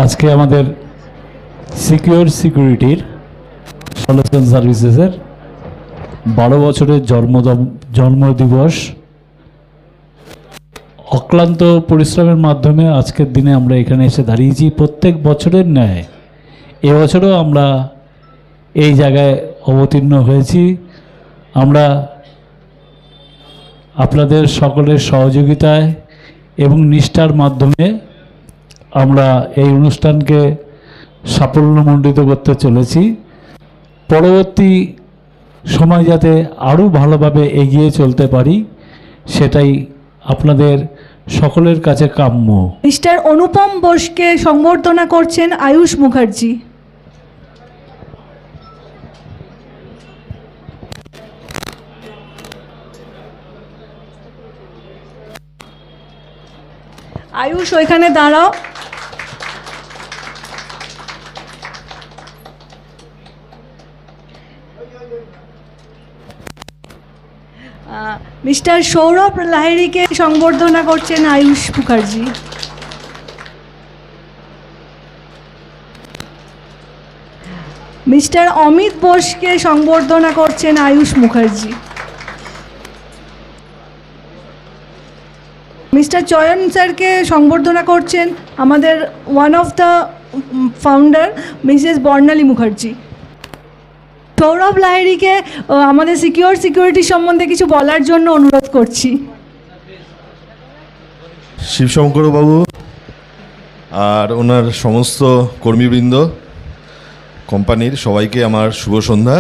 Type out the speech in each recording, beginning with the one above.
আজকে আমাদের সিকিউর সিকিউরিটির সলিউশন সার্ভিসেসের 12 বছরের জন্মদিবস অক্লান্ত পরিশ্রমের মাধ্যমে আজকের দিনে আমরা এখানে এসে দাঁড়িয়েছি। প্রত্যেক বছরের ন্যায় এবছরও আমরা এই জায়গায় অবতীর্ণ হয়েছি। আমরা আপনাদের সকলের সহযোগিতায় এবং নিষ্ঠার মাধ্যমে আমরা এই অনুষ্ঠানকে সাফল্যমণ্ডিত করতে চলেছি। পরবর্তী সময় যাতে আরও ভালোভাবে এগিয়ে চলতে পারি সেটাই আপনাদের সকলের কাছে কাম্য। মিস্টার অনুপম বোসকে সংবর্ধনা করছেন আয়ুষ মুখার্জি। আয়ুষ ওইখানে দাঁড়াও। মিস্টার সৌরভ লাহিড়িকে সংবর্ধনা করছেন আয়ুষ মুখার্জি। মিস্টার অমিত বোসকে সংবর্ধনা করছেন আয়ুষ মুখার্জি। মিস্টার চয়ন স্যারকে সংবর্ধনা করছেন আমাদের one of the founder Mrs Barnali Mukherjee. Sourav লাহিড়িকে আমাদের সিকিউরিটি সম্বন্ধে কিছু বলার জন্য অনুরোধ করছি। শিবশঙ্কর বাবু আর ওনার সমস্ত কর্মীবৃন্দ, কোম্পানির সবাইকে আমার শুভ সন্ধ্যা।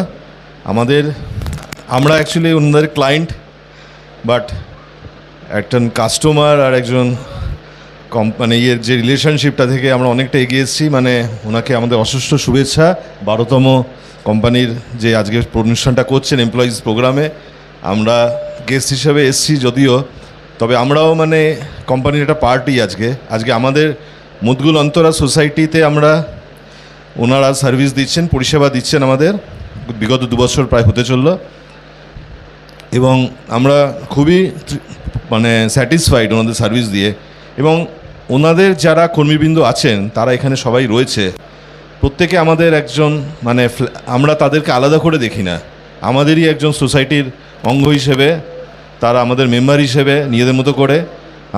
আমরা অ্যাকচুয়ালি ওনাদের ক্লায়েন্ট, বাট একজন কাস্টমার আর একজন কোম্পানির যে রিলেশনশিপটা থেকে আমরা অনেকটা এগিয়ে এসেছি। মানে ওনাকে আমাদের অসুস্থ শুভেচ্ছা। 12তম কোম্পানির যে আজকে অনুষ্ঠানটা করছেন এমপ্লয়িজ প্রোগ্রামে, আমরা গেস্ট হিসেবে এসেছি যদিও, তবে আমরাও মানে কোম্পানির একটা পার্টি। আজকে আমাদের মুদগুল অন্তরা সোসাইটিতে ওনারা সার্ভিস দিচ্ছেন, পরিষেবা দিচ্ছেন আমাদের বিগত 2 বছর প্রায় হতে চলল, এবং আমরা খুবই মানে স্যাটিসফাইড ওনাদের সার্ভিস দিয়ে। এবং ওনাদের যারা কর্মীবৃন্দ আছেন তারা এখানে সবাই রয়েছে, প্রত্যেকে আমাদের একজন মানে আমরা তাদেরকে আলাদা করে দেখি না, আমাদেরই একজন সোসাইটির অঙ্গ হিসেবে, তারা আমাদের মেম্বার হিসেবে নিজেদের মতো করে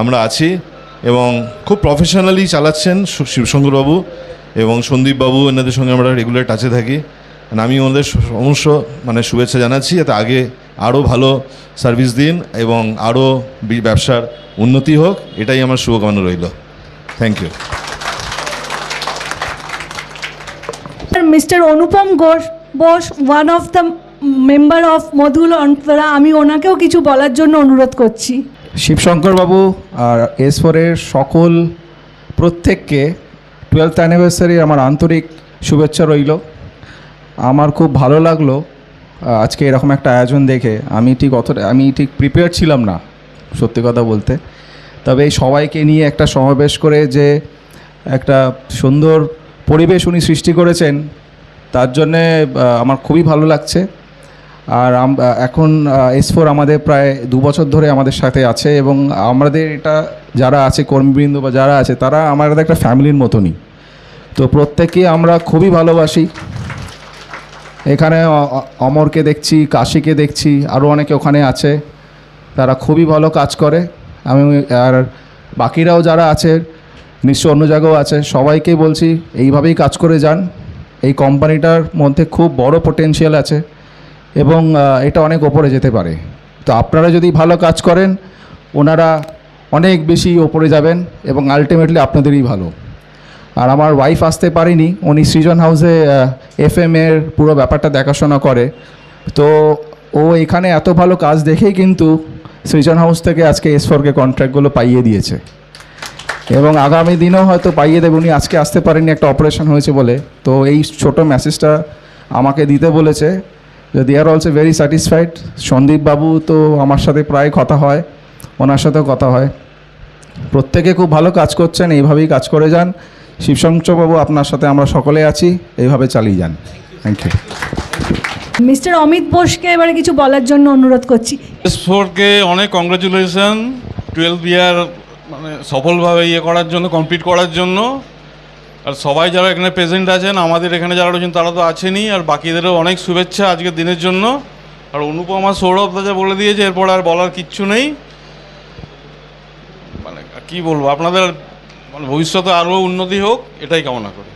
আমরা আছি। এবং খুব প্রফেশনালি চালাচ্ছেন শিবশঙ্করবাবু এবং সন্দীপবাবু, এনাদের সঙ্গে আমরা রেগুলার টাচে থাকি। আমি ওনাদের সমস্ত মানে শুভেচ্ছা জানাচ্ছি, যাতে আগে আরও ভালো সার্ভিস দিন এবং আরও ব্যবসার উন্নতি হোক, এটাই আমার শুভকামনা রইল। Thank you. Mister Anupam Bose, one of the member of Madhul Antara, আমি ওনাকেও কিছু বলার জন্য অনুরোধ করছি। শিবশঙ্করবাবু আর S4-এর সকল প্রত্যেককে 12th অ্যানিভার্সারি আমার আন্তরিক শুভেচ্ছা রইল। আমার খুব ভালো লাগলো আজকে এরকম একটা আয়োজন দেখে। আমি ঠিক প্রিপেয়ার ছিলাম না সত্যি কথা বলতে, তবে এই সবাইকে নিয়ে একটা সমাবেশ করে যে একটা সুন্দর পরিবেশ উনি সৃষ্টি করেছেন, তার জন্যে আমার খুবই ভালো লাগছে। আর এখন S4 আমাদের প্রায় 2 বছর ধরে আমাদের সাথে আছে, এবং আমাদের এটা যারা আছে কর্মীবৃন্দ বা যারা আছে তারা আমাদের একটা ফ্যামিলির মতনই। তো প্রত্যেকেই আমরা খুবই ভালোবাসি। এখানে অমরকে দেখছি, কাশিকে দেখছি, আরও অনেকে ওখানে আছে, তারা খুবই ভালো কাজ করে। আর বাকিরাও যারা আছে নিশ্চয় অন্য জায়গাও আছে, সবাইকেই বলছি এইভাবেই কাজ করে যান। এই কোম্পানিটার মধ্যে খুব বড় পোটেনশিয়াল আছে এবং এটা অনেক ওপরে যেতে পারে। তো আপনারা যদি ভালো কাজ করেন, ওনারা অনেক বেশি ওপরে যাবেন এবং আলটিমেটলি আপনাদেরই ভালো। আর আমার ওয়াইফ আসতে পারেনি, উনি সৃজন হাউসে FM-এর পুরো ব্যাপারটা দেখাশোনা করে। তো ও এখানে এত ভালো কাজ দেখেই কিন্তু সৃজন হাউস থেকে আজকে S4-কে কন্ট্রাক্টগুলো পাইয়ে দিয়েছে, এবং আগামী দিনেও হয়তো পাইয়ে দেবে। উনি আজকে আসতে পারেনি, একটা অপারেশন হয়েছে বলে। তো এই ছোটো মেসেজটা আমাকে দিতে বলেছে। দে আর অলসো ভেরি স্যাটিসফাইড। সন্দীপবাবু তো আমার সাথে প্রায় কথা হয়, ওনার সাথেও কথা হয়। প্রত্যেকে খুব ভালো কাজ করছেন, এইভাবেই কাজ করে যান। শিবশঙ্করবাবু, আপনার সাথে আমরা সকলে আছি, এইভাবে চালিয়ে যান। Thank you. মিস্টার অমিত বোসকে এবারে কিছু বলার জন্য অনুরোধ করছি। S4-কে অনেক কংগ্রাচুলেশন 12 ইয়ার মানে সফলভাবে করার জন্য, কমপ্লিট করার জন্য। আর সবাই যারা এখানে প্রেজেন্ট আছেন, আমাদের এখানে যারা রয়েছেন তারা তো আছেনই, আর বাকিদেরও অনেক শুভেচ্ছা আজকের দিনের জন্য। আর অনুপমা সৌরভ দাদা বলে দিয়েছে, এরপর আর বলার কিচ্ছু নেই। মানে কি বলবো, আপনাদের মানে ভবিষ্যতে আরও উন্নতি হোক এটাই কামনা করি।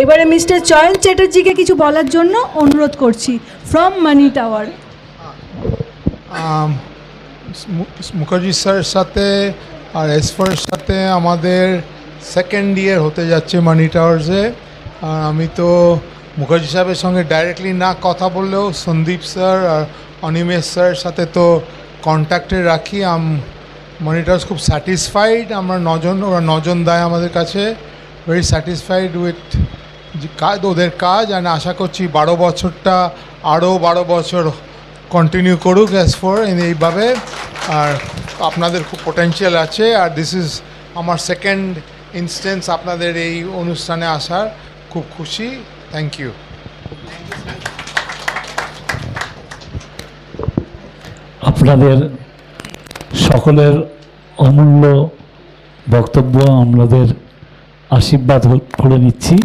এবারে মিস্টার চয়ন চ্যাটার্জিকে কিছু বলার জন্য অনুরোধ করছি ফ্রম মানি টাওয়ার। মুখার্জি স্যারের সাথে আর এসফোরের সাথে আমাদের সেকেন্ড ইয়ার হতে যাচ্ছে মানি টাওয়ার্সে। আর আমি তো মুখার্জি সাহেবের সঙ্গে ডাইরেক্টলি না কথা বললেও সন্দীপ স্যার আর অনিমেষ স্যারের সাথে তো কন্ট্যাক্টে রাখি। মানি টাওয়ার্স খুব স্যাটিসফাইড, আমরা ওরা 9 জন দেয় আমাদের কাছে, ভেরি স্যাটিসফাইড উইথ ওদের কাজ। আর আশা করছি 12 বছরটা আরও 12 বছর কন্টিনিউ করুক এস4 এইভাবে। আর আপনাদের খুব পোটেনশিয়াল আছে। আর দিস ইজ আমার সেকেন্ড ইনস্টেন্স আপনাদের এই অনুষ্ঠানে আসার, খুব খুশি। Thank you. আপনাদের সকলের অমূল্য বক্তব্য আমাদের আশীর্বাদ করে নিচ্ছি।